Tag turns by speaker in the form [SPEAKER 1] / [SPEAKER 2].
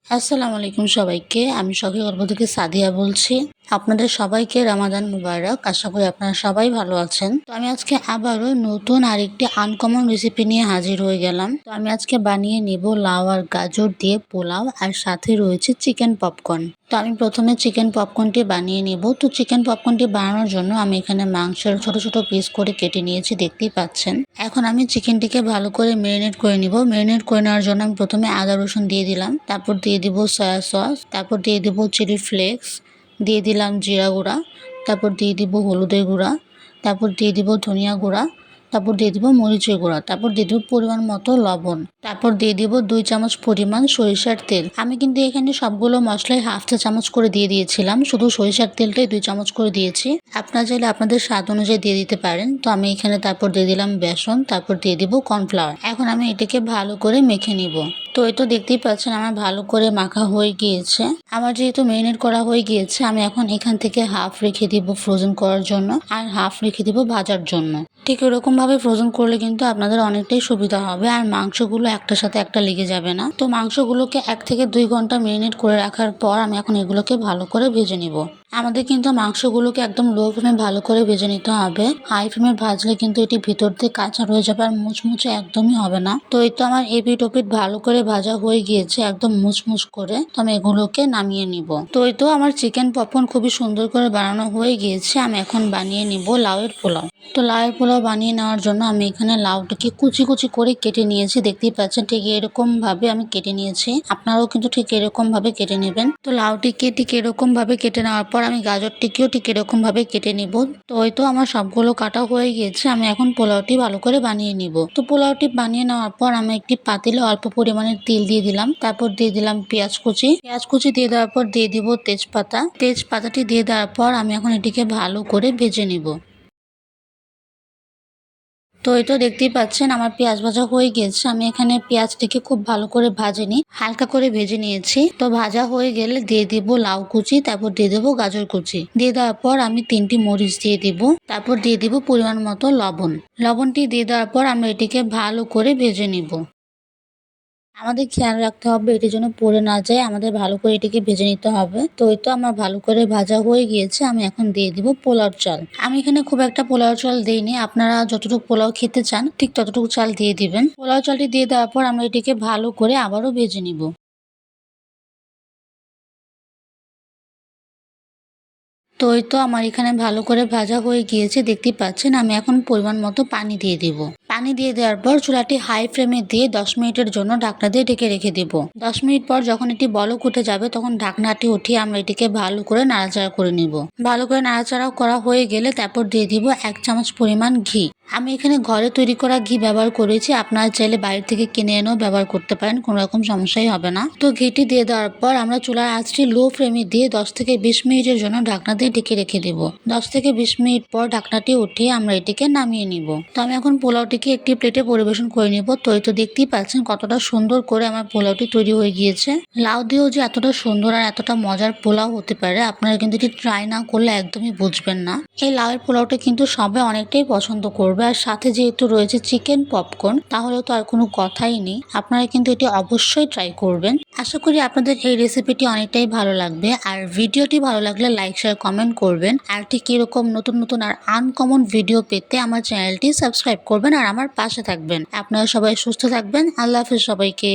[SPEAKER 1] আসসালামু আলাইকুম সবাইকে। আমি শখের গল্প থেকে সাদিয়া বলছি। আপনাদের সবাইকে রমাদান মুবারক। আশা করি আপনারা সবাই ভালো আছেন। তো আমি আজকে আবারও নতুন আরেকটি আনকমন রেসিপি নিয়ে হাজির হয়ে গেলাম। তো আমি আজকে বানিয়ে নেব লাউ আর গাজর দিয়ে পোলাও, আর সাথে রয়েছে চিকেন পপকর্ন। তো আমি প্রথমে চিকেন পপকর্নটি বানিয়ে নেব। তো চিকেন পপকর্নটি বানানোর জন্য আমি এখানে মাংসের ছোট ছোট পিস করে কেটে নিয়েছি, দেখতেই পাচ্ছেন। এখন আমি চিকেনটিকে ভালো করে ম্যারিনেট করে নিব। ম্যারিনেট করে নেওয়ার জন্য আমি প্রথমে আদা রসুন দিয়ে দিলাম, তারপর দিয়ে দিব সয়া সস, তারপর দিয়ে দিব চিলি ফ্লেক্স, দিয়ে দিলাম জিরা গুঁড়া, তারপর দিয়ে দিব হলুদের গুঁড়া, তারপর দিয়ে দিব ধনিয়া গুঁড়া, তারপর দিয়ে দিব মরিচের গুঁড়া, তারপর দিয়ে দিব পরিমাণ মতো লবণ, তারপর দিয়ে দিব 2 চামচ পরিমাণ সরিষার তেল। আমি কিন্তু এখানে সবগুলো মশলাই হাফ চা চামচ করে দিয়ে দিয়েছিলাম, শুধু সরিষার তেলটাই 2 চামচ করে দিয়েছি। আপনারা চাইলে আপনাদের স্বাদ অনুযায়ী দিয়ে দিতে পারেন। তো আমি এখানে তারপর দিয়ে দিলাম বেসন, তারপর দিয়ে দিব কর্নফ্লাওয়ার। এখন আমি এটাকে ভালো করে মেখে নিব। তো এই তো দেখতেই পাচ্ছেন আমার ভালো করে মাখা হয়ে গিয়েছে। আমার যেহেতু ম্যারিনেট করা হয়ে গিয়েছে, আমি এখন এখান থেকে হাফ রেখে দিব ফ্রোজেন করার জন্য, আর হাফ রেখে দিব ভাজার জন্য। ঠিক এরকম ভাবে ফ্রোজেন করলে কিন্তু আপনাদের অনেকটাই সুবিধা হবে, আর মাংসগুলো একটার সাথে একটা লেগে যাবে না। তো মাংসগুলোকে 1 থেকে 2 ঘন্টা ম্যারিনেট করে রাখার পর আমি এখন এগুলোকে ভালো করে ভেজে নিব। আমাদের কিন্তু মাংসগুলোকে একদম লো ফ্লেমে ভালো করে ভেজে নিতে হবে। হাই ফ্লেমে ভাজলে কিন্তু এটি ভিতর দিয়ে কাঁচা রয়ে যাবে, আর মুচমুচে একদমই হবে না। তো এই তো আমার এপিট ওপিট ভালো করে ভাজা হয়ে গিয়েছে একদম মুচমুচ করে। তো আমি এগুলোকে নামিয়ে নিব। তো এই তো আমার চিকেন পপকর্ন খুবই সুন্দর করে বানানো হয়ে গিয়েছে। আমি এখন বানিয়ে নিব লাউয়ের পোলাও। তো লাউয়ের পোলাও বানিয়ে নেওয়ার জন্য আমি এখানে লাউটাকে কুচি কুচি করে কেটে নিয়েছি, দেখতেই পাচ্ছেন। ঠিক এরকম ভাবে আমি কেটে নিয়েছি, আপনারাও কিন্তু ঠিক এরকম ভাবে কেটে নেবেন। তো লাউটিকে ঠিক এরকম ভাবে কেটে নেওয়ার পর আমি গাজরটিকেও ঠিক এরকম ভাবে কেটে নিব। তো ওই তো আমার সবগুলো কাটা হয়ে গিয়েছে। আমি এখন পোলাওটি ভালো করে বানিয়ে নিব। তো পোলাওটি বানিয়ে নেওয়ার পর আমি একটি পাতিলে অল্প পরিমাণে তেল দিয়ে দিলাম, তারপর দিয়ে দিলাম পেঁয়াজ কুচি দিয়ে দেওয়ার পর দিয়ে দিব তেজপাতাটি দিয়ে দেওয়ার পর আমি এখন এটিকে ভালো করে ভেজে নিব। তো এই তো দেখতেই পাচ্ছেন আমার পেঁয়াজ ভাজা হয়ে গেছে। আমি এখানে পেঁয়াজটিকে খুব ভালো করে ভাজিনি, হালকা করে ভেজে নিয়েছি। তো ভাজা হয়ে গেলে দিয়ে দিব লাউ কুচি, তারপর দিয়ে দেবো গাজর কুচি। দিয়ে দেওয়ার পর আমি 3টি মরিচ দিয়ে দিব, তারপর দিয়ে দিব পরিমাণ মতো লবণটি দিয়ে দেওয়ার পর আমরা এটিকে ভালো করে ভেজে নিব। আমাদের খেয়াল রাখতে হবে এটি যেন পড়ে না যায়, আমাদের ভালো করে এটিকে ভেজে নিতে হবে। তো এই তো আমার ভালো করে ভাজা হয়ে গিয়েছে। আমি এখন দিয়ে দিব পোলাওর চাল। আমি এখানে খুব একটা পোলাও চাল দিইনি, আপনারা যতটুকু পোলাও খেতে চান ঠিক ততটুকু চাল দিয়ে দিবেন। পোলাও চালটি দিয়ে দেওয়ার পর আমরা এটিকে ভালো করে আবারও ভেজে নিব। তো এই তো আমার এখানে ভালো করে ভাজা হয়ে গিয়েছে, দেখতেই পাচ্ছেন। আমি এখন পরিমাণ মতো পানি দিয়ে দিব। পানি দিয়ে দেওয়ার পর চুলাটি হাই ফ্লেমে দিয়ে 10 মিনিটের জন্য ঢাকনা দিয়ে ঢেকে রেখে দিব। 10 মিনিট পর যখন এটি বলক উঠে যাবে তখন ঢাকনাটি উঠিয়ে আমরা এটিকে ভালো করে নাড়াচাড়া করে নিব। ভালো করে নাড়াচাড়া করা হয়ে গেলে তারপর দিয়ে দিব 1 চামচ পরিমাণ ঘি। আমি এখানে ঘরে তৈরি করা ঘি ব্যবহার করেছি, আপনারা চাইলে বাইরে থেকে কিনে এনেও ব্যবহার করতে পারেন, কোনো রকম সমস্যাই হবে না। তো ঘিটি দিয়ে দেওয়ার পর আমরা চুলার আঁচটি লো ফ্লেমে দিয়ে 10 থেকে 20 মিনিটের জন্য ঢাকনা দিয়ে ঢেকে রেখে দেব। 10 থেকে 20 মিনিট পর ঢাকনাটি উঠিয়ে আমরা এটিকে নামিয়ে নিব। তো আমি এখন পোলাওটিকে একটি প্লেটে পরিবেশন করে নিব। তো এই তো দেখতেই পাচ্ছেন কতটা সুন্দর করে আমার পোলাওটি তৈরি হয়ে গিয়েছে। লাউ দিয়েও যে এতটা সুন্দর আর এতটা মজার পোলাও হতে পারে, আপনারা কিন্তু এটি ট্রাই না করলে একদমই বুঝবেন না। এই লাউয়ের পোলাওটা কিন্তু সবাই অনেকটাই পছন্দ করবে, আর সাথে যেহেতু রয়েছে চিকেন পপকর্ন, তাহলে তো আর কোনো কথাই নেই। আপনারা কিন্তু এটি অবশ্যই ট্রাই করবেন। আশা করি আপনাদের এই রেসিপিটি অনেকটাই ভালো লাগবে, আর ভিডিওটি ভালো লাগলে লাইক শেয়ার কমেন্ট করবেন। আর ঠিক এরকম নতুন নতুন আর আনকমন ভিডিও পেতে আমার চ্যানেলটি সাবস্ক্রাইব করবেন আর আমার পাশে থাকবেন। আপনারা সবাই সুস্থ থাকবেন। আল্লাহ হাফেজ সবাইকে।